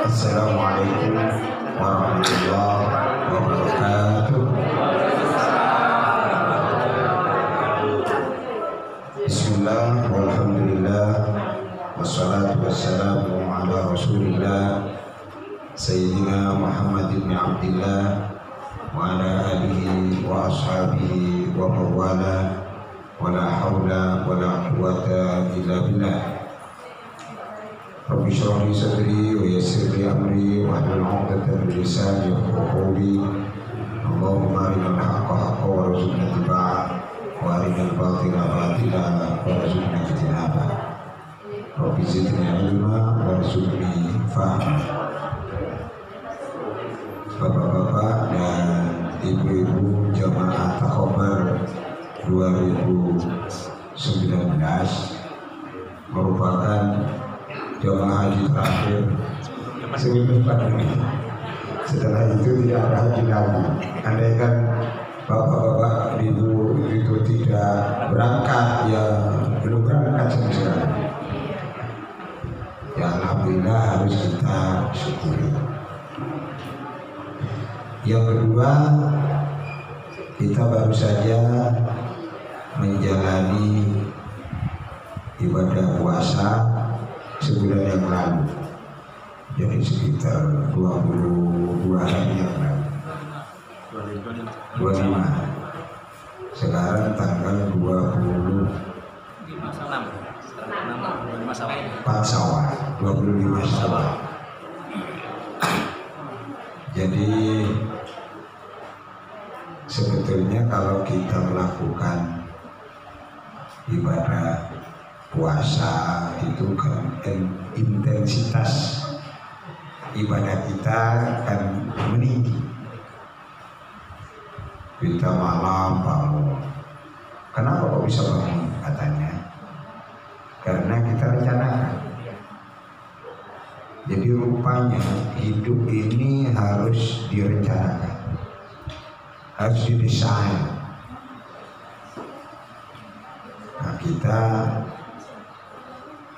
Assalamualaikum warahmatullahi wabarakatuh. Bismillah, walhamdulillah, wassalatu wassalamu ala rasulillah Sayyidina Muhammad ibn Abdillah wa ala alihi wa ashabihi wa mawala wa la hawla wa la quwwata illa billah. Rabbi shrah li sadri wa yassir li amri wa hlul 'uqdatam min lisani yafqahu qawli. Allahumma arinal haqqa haqqan warzuqna ittiba'ah wa arinal batila batilan warzuqna ijtinabah. Rabbi zidni ilma warzuqni fahma. Bapak-bapak dan ibu-ibu jamaah takobir 2019 merupakan jamaah haji terakhir sebelum pandemi. Setelah itu tidak ada haji lagi. Andaikan bapak-bapak ibu itu tidak berangkat, ya belum berangkat sama sekali. Ya alhamdulillah, harus kita syukuri. Yang kedua, kita baru saja menjalani ibadah puasa sebulan yang lalu, jadi sekitar 22 hari yang lalu, 25. Sekarang tanggal 25 Syawal, 25 Syawal. Jadi sebetulnya kalau kita melakukan ibadah puasa itu kan intensitas ibadah kita akan meninggi. Kita malam bangun. Kenapa kok bisa bangun? Katanya karena kita rencanakan. Jadi rupanya hidup ini harus direncanakan, harus didesain. Nah, kita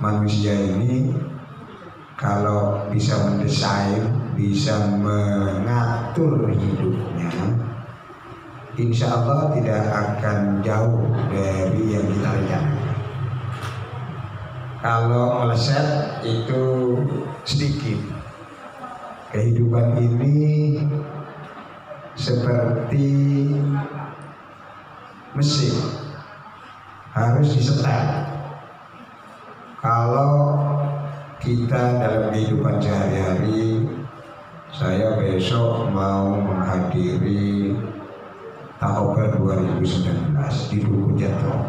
manusia ini kalau bisa mendesain, bisa mengatur hidupnya, insya Allah tidak akan jauh dari yang kita rencanakan. Kalau meleset itu sedikit. Kehidupan ini seperti mesin, harus disetel. Kalau kita dalam kehidupan sehari-hari, saya besok mau menghadiri Takobir 2019 di Duku Jatro,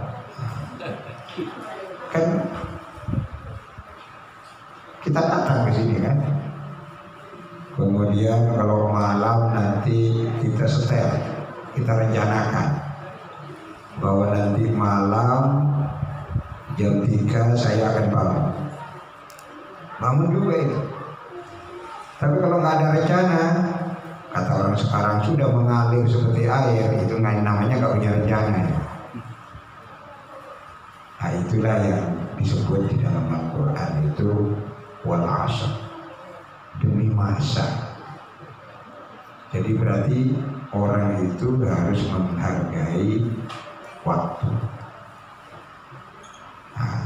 kan kita datang ke sini kan. Kemudian kalau malam nanti kita setel, kita rencanakan bahwa nanti malam jam 3 saya akan bangun juga itu. Tapi kalau nggak ada rencana, kata orang sekarang sudah mengalir seperti air, itu namanya nggak punya rencana. Nah itulah yang disebut di dalam Al-Quran itu wal 'ashr, demi masa. Jadi berarti orang itu harus menghargai waktu. Nah,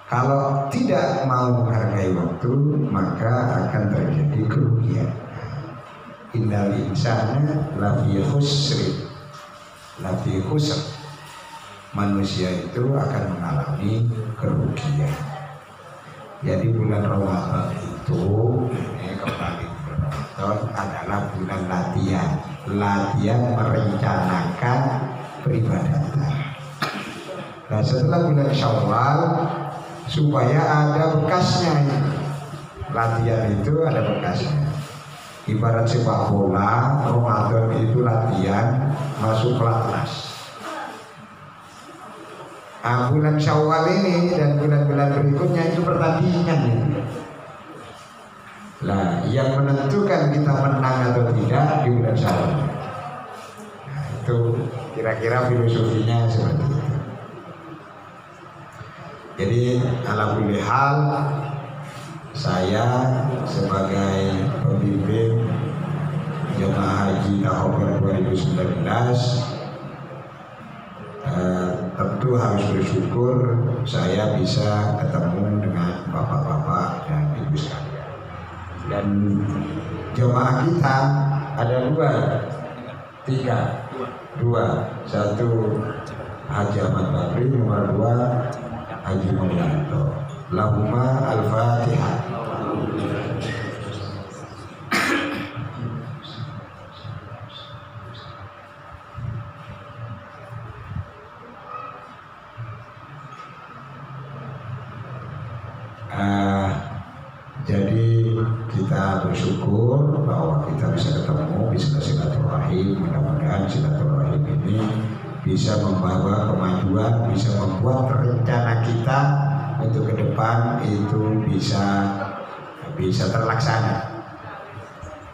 kalau tidak mau menghargai waktu, maka akan terjadi kerugian. Innal insana lafi khusr. Manusia itu akan mengalami kerugian. Jadi bulan Ramadan itu, kembali ke Ramadan, adalah bulan latihan merencanakan peribadatan. Nah setelah bulan Syawal, supaya ada bekasnya ini. Latihan itu ada bekasnya. Ibarat sepak bola, Ramadan itu latihan masuk pelatnas. Nah, bulan Syawal ini dan bulan-bulan berikutnya itu pertandingan ini. Nah, yang menentukan kita menang atau tidak di bulan Syawal. Nah, itu kira-kira filosofinya seperti itu. Jadi ala kulli hal, saya sebagai Oktober 2019, tentu harus bersyukur saya bisa ketemu dengan bapak-bapak dan ibu sekalian. Dan jemaah kita ada dua, satu Haji Ahmad Bakri, nomor 2 Haji Mulyanto. Lahumma al-Fatihah. Jadi kita bersyukur bahwa kita bisa ketemu, bisa silaturahim. Mudah-mudahan silaturahim ini bisa membawa kemajuan, bisa membuat rencana kita untuk ke depan itu bisa terlaksana.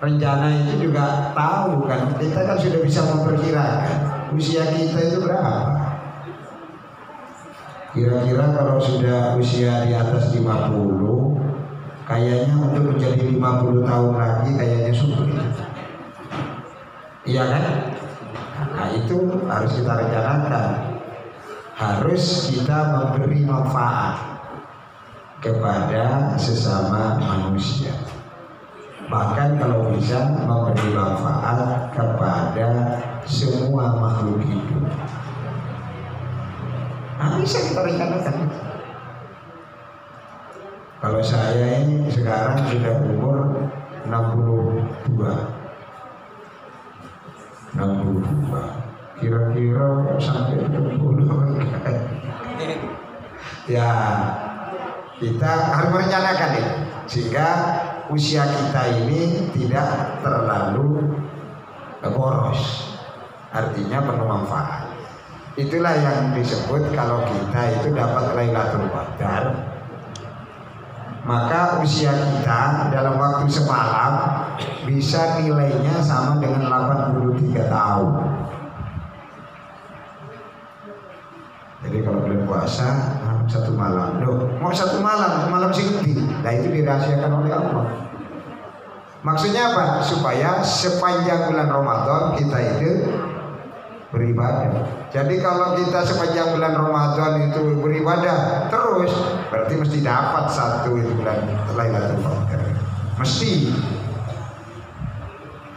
Rencana itu juga tahu kan, kita kan sudah bisa memperkirakan usia kita itu berapa. Kira-kira kalau sudah usia di atas 50, kayaknya untuk menjadi 50 tahun lagi kayaknya sulit. Iya kan? Nah itu harus kita rencanakan. Harus kita memberi manfaat kepada sesama manusia. Bahkan kalau bisa memberi manfaat kepada semua makhluk hidup. Nah, bisa kita rencanakan. Kalau saya ini sekarang sudah umur 62, kira-kira sampai 70. Ya, kita harus merencanakan itu sehingga usia kita ini tidak terlalu boros, artinya penuh manfaat. Itulah yang disebut kalau kita itu dapat Lailatul Qadar, maka usia kita dalam waktu semalam bisa nilainya sama dengan 83 tahun. Jadi kalau bulan puasa satu malam, mau satu malam singgi, nah itu dirahasiakan oleh Allah. Maksudnya apa? Supaya sepanjang bulan Ramadan kita itu beribadah. Jadi kalau kita sepanjang bulan Ramadan itu beribadah terus, berarti mesti dapat satu itu bulan Lailatul Qadar. Mesti.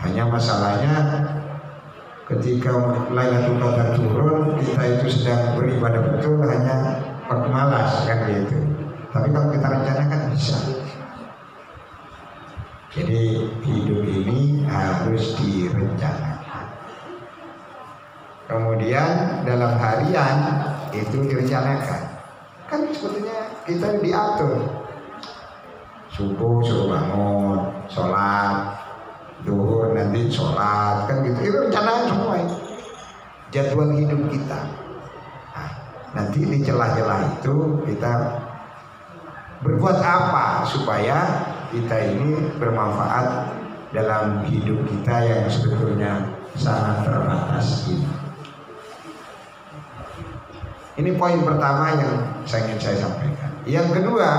Hanya masalahnya ketika Lailatul Qadar turun, kita itu sedang beribadah betul hanya malas kan gitu. Tapi kalau kita rencanakan bisa. Jadi hidup ini harus direncanakan. Kemudian dalam harian itu direncanakan. Kan sebetulnya kita diatur. Subuh suruh bangun, sholat, zuhur nanti sholat, kan gitu. Itu rencanakan semua itu. Jadwal hidup kita. Nah, nanti di celah-celah itu kita berbuat apa supaya kita ini bermanfaat dalam hidup kita yang sebetulnya sangat terbatas ini. Ini poin pertama yang ingin saya sampaikan. Yang kedua,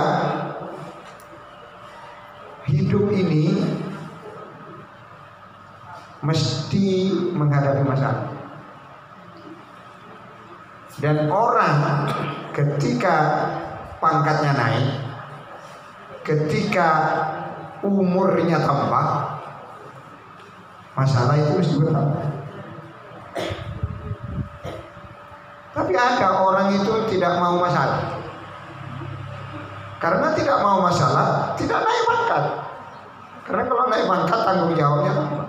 hidup ini mesti menghadapi masalah. Dan orang ketika pangkatnya naik, ketika umurnya tambah, masalah itu mesti bertambah. Tapi ada orang itu tidak mau masalah. Karena tidak mau masalah, tidak naik pangkat. Karena kalau naik pangkat tanggung jawabnya tambah.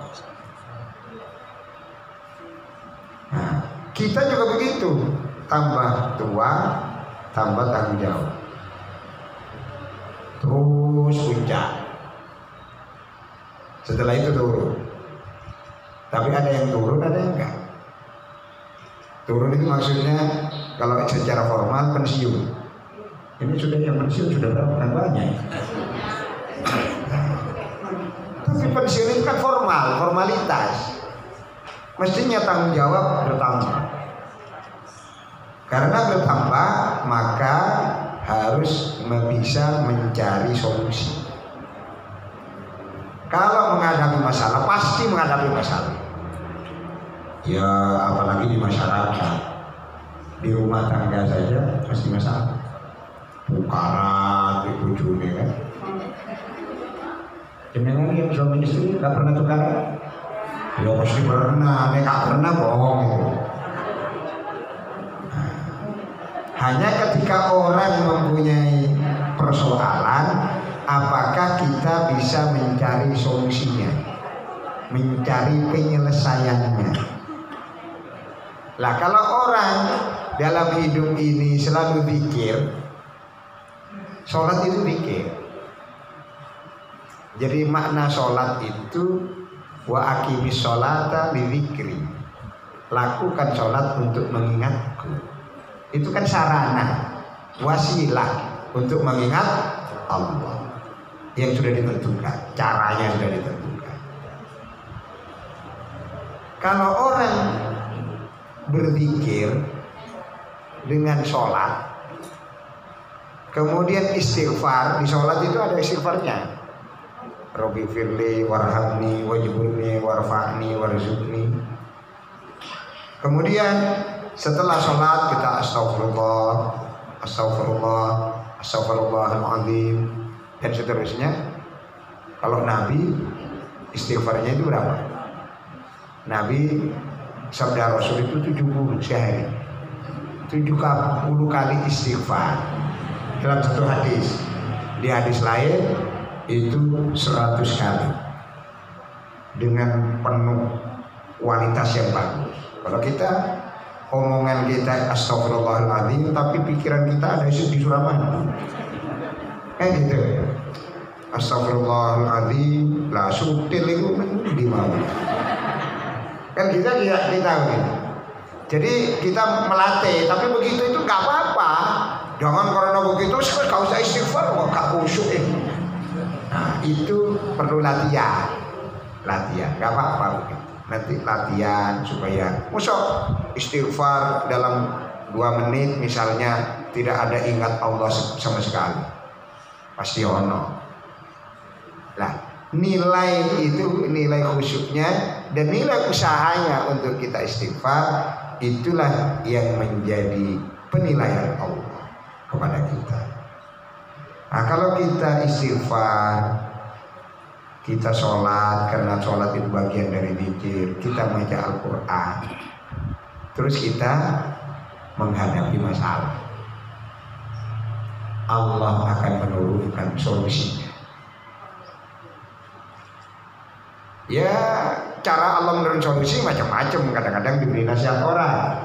Nah, kita juga begitu. Tambah tua, tambah tanggung jawab. Terus puncak. Setelah itu turun. Tapi ada yang turun, ada yang enggak. Turun itu maksudnya kalau secara formal pensiun. Ini sudah yang pensiun sudah berapa banyak. Tapi pensiun itu kan formalitas. Mestinya tanggung jawab bertambah. Karena bertambah maka harus bisa mencari solusi. Kalau menghadapi masalah pasti menghadapi masalah. Ya apalagi di masyarakat, di rumah tangga saja pasti masalah. Tukaran di bojone kan. Jenengan yang suami istri nggak pernah tukaran? Ya pasti pernah, nek gak pernah bohong itu. Hanya ketika orang mempunyai persoalan, apakah kita bisa mencari solusinya, mencari penyelesaiannya. Lah kalau orang dalam hidup ini selalu pikir, sholat itu pikir. Jadi makna sholat itu wa aqimis sholata lidzikri. Lakukan sholat untuk mengingatku. Itu kan sarana, wasilah untuk mengingat Allah yang sudah ditentukan, caranya sudah ditentukan. Kalau orang berzikir dengan sholat, kemudian istighfar, di sholat itu ada istighfarnya. Rabbi firli warhamni wajburni warfa'ni warzuqni. Kemudian setelah sholat kita astagfirullah, astagfirullah, astagfirullahaladzim dan seterusnya. Kalau Nabi istighfarnya itu berapa? Nabi sabda Rasul itu 70 sehari, 70 kali istighfar dalam satu hadis. Di hadis lain itu 100 kali dengan penuh kualitas yang bagus. Kalau kita omongan kita astagfirullahaladzim, tapi pikiran kita ada di Surabaya, kan gitu ya. Astagfirullahaladzim, lah sutil itu di mana? Kan kita tidak tahu gitu. Jadi kita melatih, tapi begitu itu nggak apa-apa. Jangan karena begitu kau usah istighfar, kok gak khusyuk ini. Nah itu perlu latihan, nggak apa-apa begitu. Nanti latihan supaya musuh istighfar dalam 2 menit misalnya tidak ada ingat Allah sama sekali, pasti ono. Nah nilai itu, nilai khusyuknya dan nilai usahanya untuk kita istighfar, itulah yang menjadi penilaian Allah kepada kita. Nah kalau kita istighfar, kita sholat, karena sholat itu bagian dari zikir, kita baca Al-Quran, terus kita menghadapi masalah, Allah akan menurunkan solusinya. Ya cara Allah menurunkan solusi macam-macam. Kadang-kadang diberi nasihat orang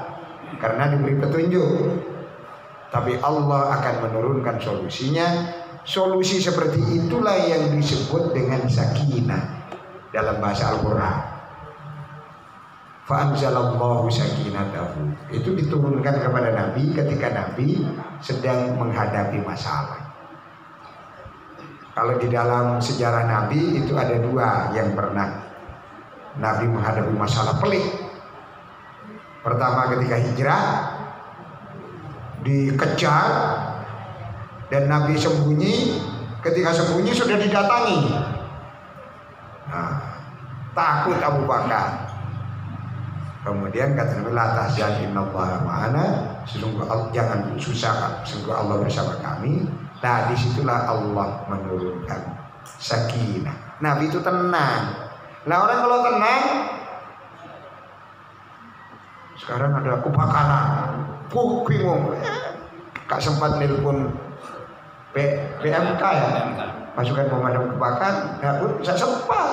karena diberi petunjuk, tapi Allah akan menurunkan solusinya. Solusi seperti itulah yang disebut dengan sakinah dalam bahasa Al-Quran. Fa'anzalallahu sakinatahu, itu diturunkan kepada Nabi ketika Nabi sedang menghadapi masalah. Kalau di dalam sejarah Nabi itu ada 2 yang pernah Nabi menghadapi masalah pelik. Pertama ketika hijrah, dikejar dan Nabi sembunyi. Ketika sembunyi sudah didatangi. Nah, takut Abu Bakar. Kemudian kata Nabi, la tahzan innallaha ma'ana, sesungguh jangan susah, sesungguh Allah bersama kami. Nah disitulah Allah menurunkan sakinah. Nabi itu tenang. Nah orang kalau tenang, sekarang ada kebakaran, bingung, gak sempat nelpon PMK ya, pasukan pemadam kebakaran, gak sempat.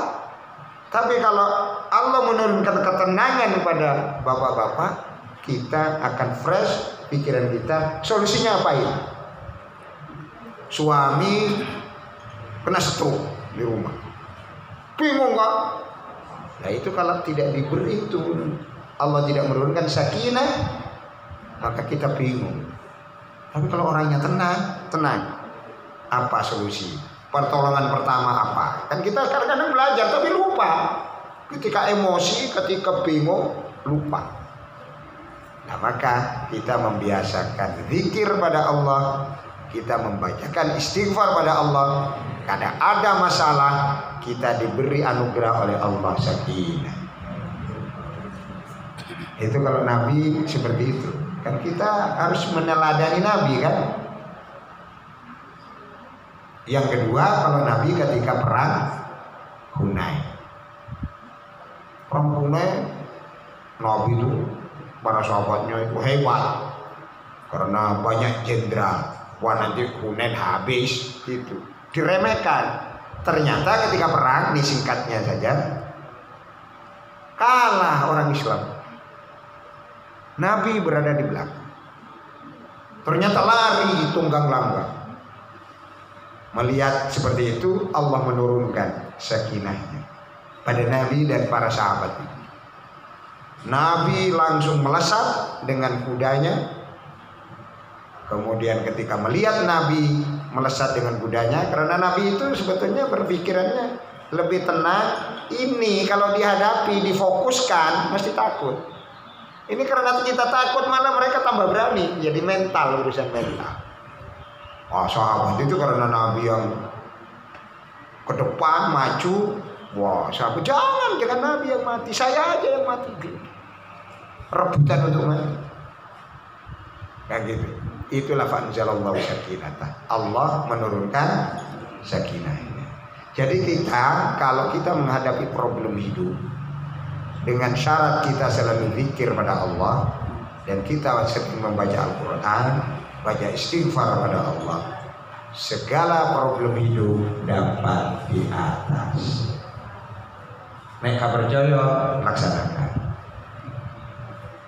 Tapi kalau Allah menurunkan ketenangan kepada bapak-bapak, kita akan fresh pikiran kita. Solusinya apa ya? Suami kena stroke di rumah, bingung kok. Nah itu kalau tidak diberi itu, Allah tidak menurunkan sakinah, maka kita bingung. Tapi kalau orangnya tenang, apa solusi? Pertolongan pertama apa? Kan kita kadang-kadang belajar tapi lupa. Ketika emosi, ketika bingung, lupa. Nah maka kita membiasakan zikir pada Allah, kita membacakan istighfar pada Allah. Karena ada masalah, kita diberi anugerah oleh Allah sakinah. Itu kalau Nabi seperti itu. Kan kita harus meneladani Nabi kan. Yang kedua, kalau Nabi ketika perang Hunain. Perang Hunain, Nabi itu para sahabatnya itu hebat karena banyak jenderal. Wah nanti Hunain habis gitu. Diremehkan. Ternyata ketika perang, ini singkatnya saja, kalah orang Islam. Nabi berada di belakang. Ternyata lari tunggang langgang. Melihat seperti itu, Allah menurunkan sakinahnya pada Nabi dan para sahabat. Nabi langsung melesat dengan kudanya. Kemudian ketika melihat Nabi melesat dengan kudanya, karena Nabi itu sebetulnya berpikirannya lebih tenang. Ini kalau dihadapi, difokuskan, mesti takut. Ini karena kita takut, malah mereka tambah berani. Jadi mental, urusan mental. Wah, sahabat itu karena Nabi yang ke depan maju. Wah, sahabat jangan Nabi yang mati, saya aja yang mati. Rebutan untuk mati. Kayak gitu. Itulah fa'anzalallahu sakinatah. Allah menurunkan sakinahnya. Jadi kita kalau kita menghadapi problem hidup dengan syarat kita selalu zikir pada Allah dan kita sering membaca Al-Quran, baca istighfar pada Allah, segala problem hidup dapat diatas. Mereka percaya, laksanakan.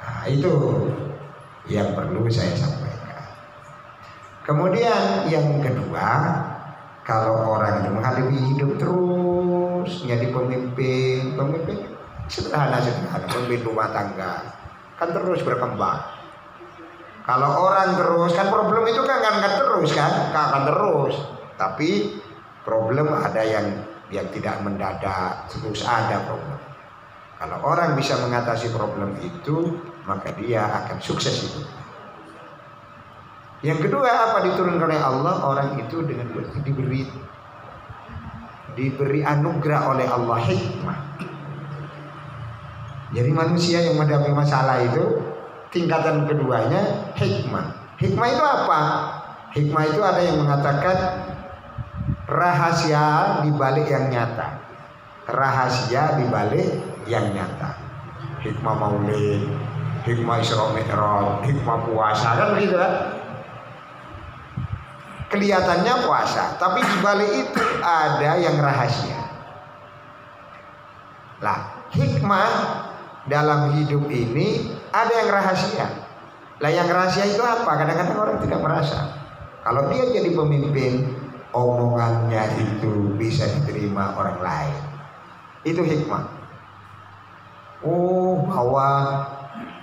Nah, itu yang perlu saya sampaikan. Kemudian yang kedua, kalau orang itu menghadapi hidup terus jadi pemimpin sederhana, pemimpin rumah tangga, kan terus berkembang. Kalau orang terus, kan problem itu kan akan terus kan, akan terus. Tapi problem ada yang tidak mendadak, terus ada problem. Kalau orang bisa mengatasi problem itu, maka dia akan sukses itu. Yang kedua, apa diturunkan oleh Allah? Orang itu dengan diberi anugerah oleh Allah hikmah. Jadi manusia yang menghadapi masalah itu tingkatan keduanya hikmah. Hikmah itu apa? Hikmah itu ada yang mengatakan rahasia di balik yang nyata. Rahasia di balik yang nyata. Hikmah maulid, hikmah Isra Mi'raj, hikmah puasa, kan begitu kan? Kelihatannya puasa, tapi di balik itu ada yang rahasia. Lah, hikmah dalam hidup ini ada yang rahasia. Lah yang rahasia itu apa? Kadang-kadang orang tidak merasa. Kalau dia jadi pemimpin, omongannya itu bisa diterima orang lain. Itu hikmah. Oh, bahwa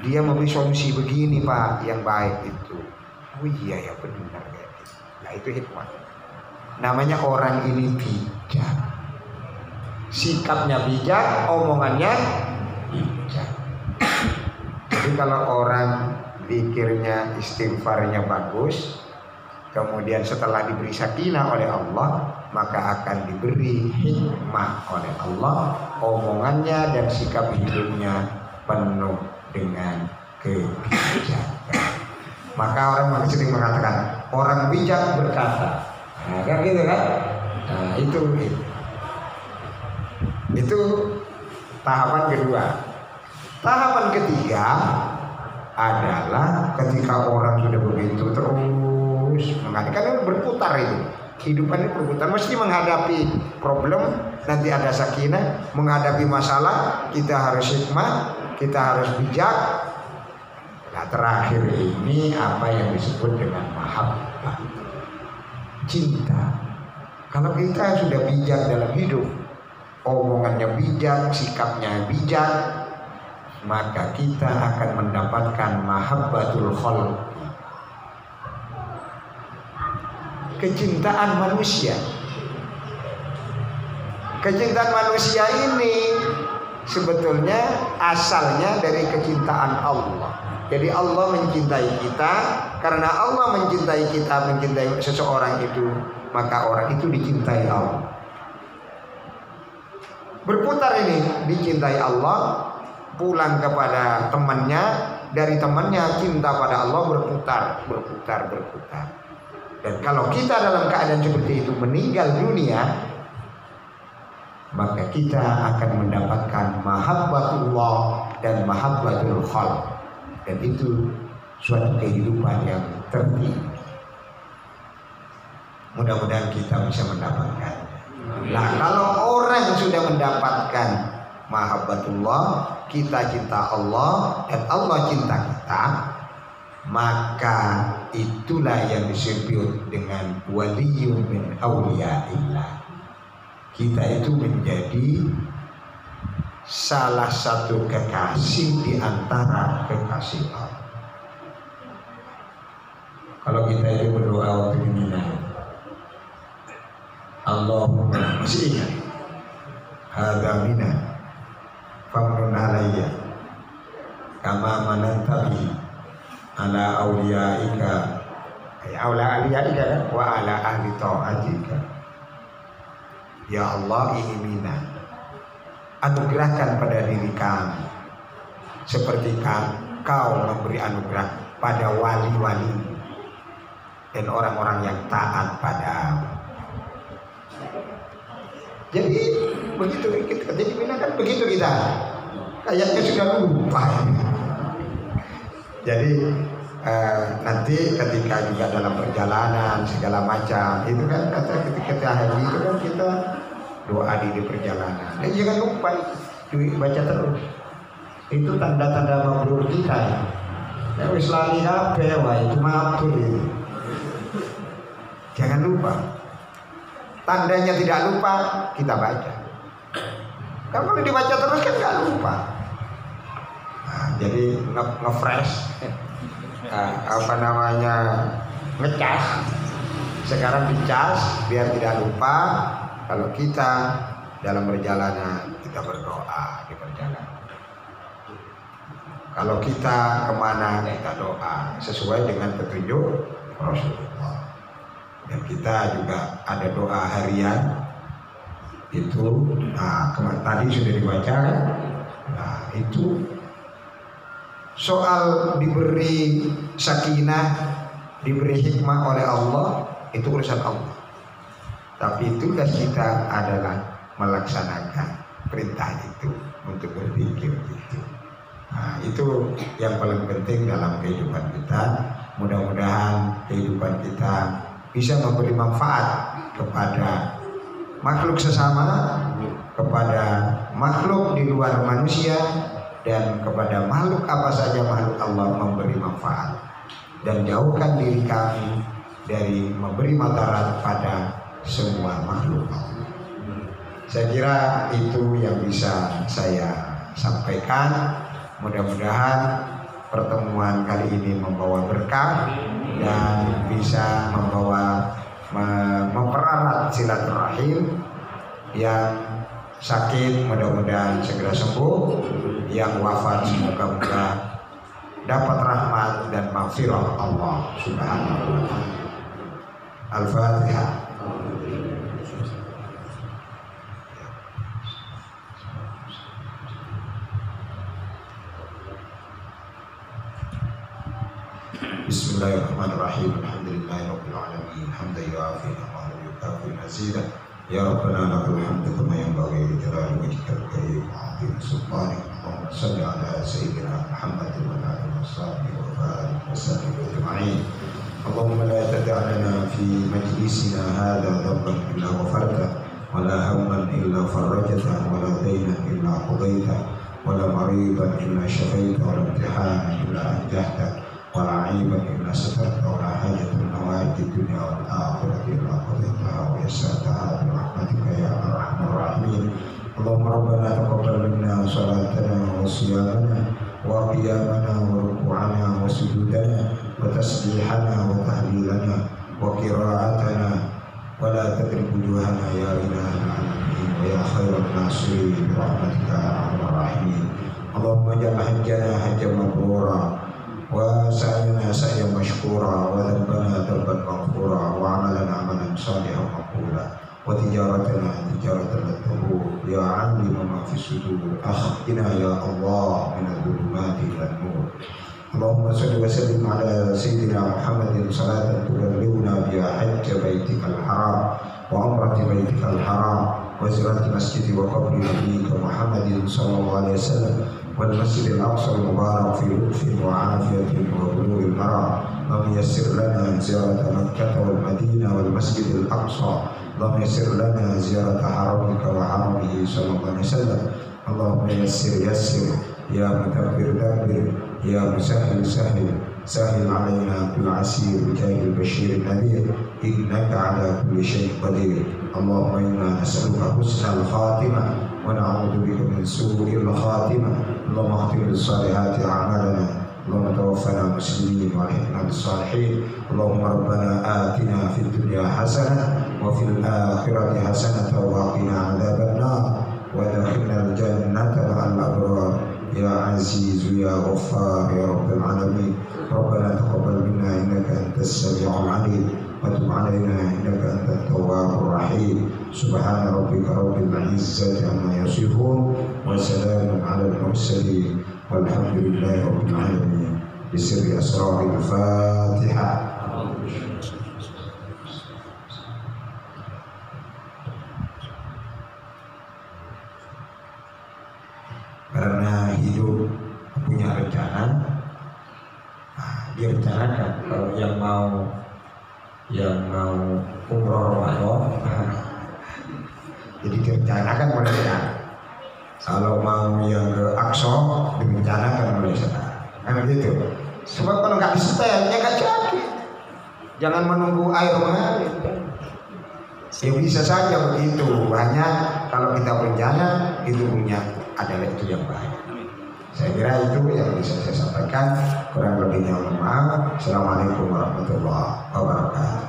dia memberi solusi begini Pak, yang baik itu. Oh iya ya benar ya. Nah itu hikmah. Namanya orang ini bijak. Sikapnya bijak, omongannya bijak. Jadi kalau orang pikirnya, istighfarnya bagus, kemudian setelah diberi sakinah oleh Allah, maka akan diberi hikmah oleh Allah. Omongannya dan sikap hidupnya penuh dengan kebijakan. Maka orang sering mengatakan orang bijak berkata, nah, kan gitu kan? Nah, itu tahapan kedua. Tahapan ketiga adalah ketika orang sudah begitu terus mengatakan berputar itu. Kehidupan ini berputar, mesti menghadapi problem, nanti ada sakinah, menghadapi masalah, kita harus hikmah, kita harus bijak. Nah terakhir ini apa yang disebut dengan mahabbah, cinta. Kalau kita sudah bijak dalam hidup, omongannya bijak, sikapnya bijak, maka kita akan mendapatkan mahabbatul khalq, kecintaan manusia. Kecintaan manusia ini sebetulnya asalnya dari kecintaan Allah. Jadi Allah mencintai kita, karena Allah mencintai kita, mencintai seseorang itu, maka orang itu dicintai Allah. Berputar ini, dicintai Allah, pulang kepada temannya, dari temannya cinta pada Allah berputar. Dan kalau kita dalam keadaan seperti itu meninggal dunia, maka kita akan mendapatkan mahabbatullah dan mahabbatul khalq, dan itu suatu kehidupan yang tertinggi. Mudah-mudahan kita bisa mendapatkan. Nah, kalau orang sudah mendapatkan mahabbatullah, kita cinta Allah dan Allah cinta kita, maka itulah yang disebut dengan waliyun min awliyaillah. Kita itu menjadi salah satu kekasih di antara kekasih Allah. Kalau kita itu berdoa waktu di Mina, Allahumma, masih ingat, hadza Mina famnun alayya kama mananta bihi ala awliyaika, ala awliyaika wa ala ahli ta'atika. Ya Allah, ini Mina, anugerahkan pada diri kami seperti Kau memberi anugerah pada wali-wali dan orang-orang yang taat padamu. Jadi begitu kita jadi Mina kan begitu, kita kayaknya sudah lupa. Jadi nanti ketika juga dalam perjalanan segala macam itu kan, kata ketika haji itu kan kita doa di perjalanan. Dan jangan lupa itu baca terus. Itu tanda-tanda mabrur kita. Ya wis lali kabeh wae itu matur itu. Jangan lupa. Tandanya tidak lupa kita baca. Kalau dibaca terus kan nggak lupa. Nah, jadi nge-fresh, ngecas. Sekarang dicas biar tidak lupa. Kalau kita dalam perjalanan kita berdoa di perjalanan. Kalau kita kemana kita doa sesuai dengan petunjuk Rasulullah. Dan kita juga ada doa harian itu, tadi sudah dibaca. Nah, itu soal diberi sakinah, diberi hikmah oleh Allah, itu urusan Allah. Tapi tugas kita adalah melaksanakan perintah itu, untuk berpikir itu. Nah, itu yang paling penting dalam kehidupan kita. Mudah-mudahan kehidupan kita bisa memberi manfaat kepada makhluk sesama, kepada makhluk di luar manusia, dan kepada makhluk apa saja makhluk Allah memberi manfaat. Dan jauhkan diri kami dari memberi madarat pada semua makhluk Allah. Saya kira itu yang bisa saya sampaikan. Mudah-mudahan pertemuan kali ini membawa berkah dan bisa mempererat silaturahim. Yang sakit mudah-mudahan segera sembuh, yang wafat semoga dapat rahmat dan maghfirah Allah Subhanahu wa ta'ala. Al-Fatihah. Bismillahirrahmanirrahim. Alhamdulillahirabbil alamin. Hamdan yu'afi wa yukafi mazidan. Ya Rabbana lakal hamdu kama yanbaghi li jalali wajhikal karim wa 'azimi sultanik. Allahumma shalli ala sayyidina Muhammadin wa ala alihi wa sahbihi wa barik wa sallim ajma'in. Allahumma la tada' lana fi majlisina hadha dhanban illa ghafarta wa la hamman illa farajta wa la daynan illa qadayta wa la maridan illa shafaita wa la imtihanan illa anjahta ولا عيبا إلا سترت ولا حاجة من حوائج الدنيا والآخرة إلا قضيتها ويسرتها برحمتك يا أرحم الراحمين. اللهم ربنا تقبل منا صلاتنا وصيامنا وقيامنا وركوعنا وسجودنا وتسبيحنا وتهليلنا وقراءتنا ولا تدرك وجوهنا يا إله العالمين ويا خير الناصرين برحمتك يا أرحم الراحمين. اللهم اجعل حجنا حجا مبرورا وسعينا سعيا مشكورا وذنبنا ذنبا مغفورا وعملنا عملا صالحا مقبولا وتجارتنا تجارة لا تبور يا علم ما في الصدور أخرجنا يا الله من الظلمات إلى النور اللهم صل وسلم على سيدنا محمد صلاة تبلغنا بها حج بيتك الحرام وعمرة بيتك الحرام وزيارة مسجد وقبر نبيك محمد صلى الله عليه وسلم والمسجد الأقصى المبارك في لطف وعافية وبلوغ المرام اللهم يسر لنا زيارة مكة والمدينة والمسجد الأقصى اللهم يسر لنا زيارة حرمك وحرمه صلى الله عليه وسلم اللهم يسر يا مدبر دبر يا مسهل سهل علينا كل عسير بجاه البشير النذير إنك على كل شيء قدير اللهم إنا نسألك حسن الخاتمة ونعوذ بك من سوء الخاتمة اللهم اختم بالصالحات أعمالنا اللهم توفنا مسلمين والحقنا بالصالحين اللهم ربنا آتنا في الدنيا حسنة وفي الآخرة حسنة وقنا عذاب النار وادخلنا الجنة مع الأبرار يا عزيز يا غفار يا رب العالمين ربنا تقبل منا إنك أنت السميع العليم وتب علينا إنك أنت التواب الرحيم سبحان ربك رب العزة عما يصفون وسلام على المرسلين والحمد لله رب العالمين بسر أسرار الفاتحة. Karena hidup punya rencana, direncanakan. Kalau yang mau umroh Ramadan, jadi direncanakan mulai sekarang. Kalau mau yang ke Aqsa, direncanakan mulai sekarang. Kan begitu. Sebab kalau nggak disetel, ya nggak jadi. Jangan menunggu air mengalir. Ya bisa saja begitu. Banyak kalau kita berencana itu punya adalah itu yang baik. Saya kira itu yang bisa saya sampaikan. Kurang lebihnya mohon maaf. Assalamualaikum warahmatullahi wabarakatuh.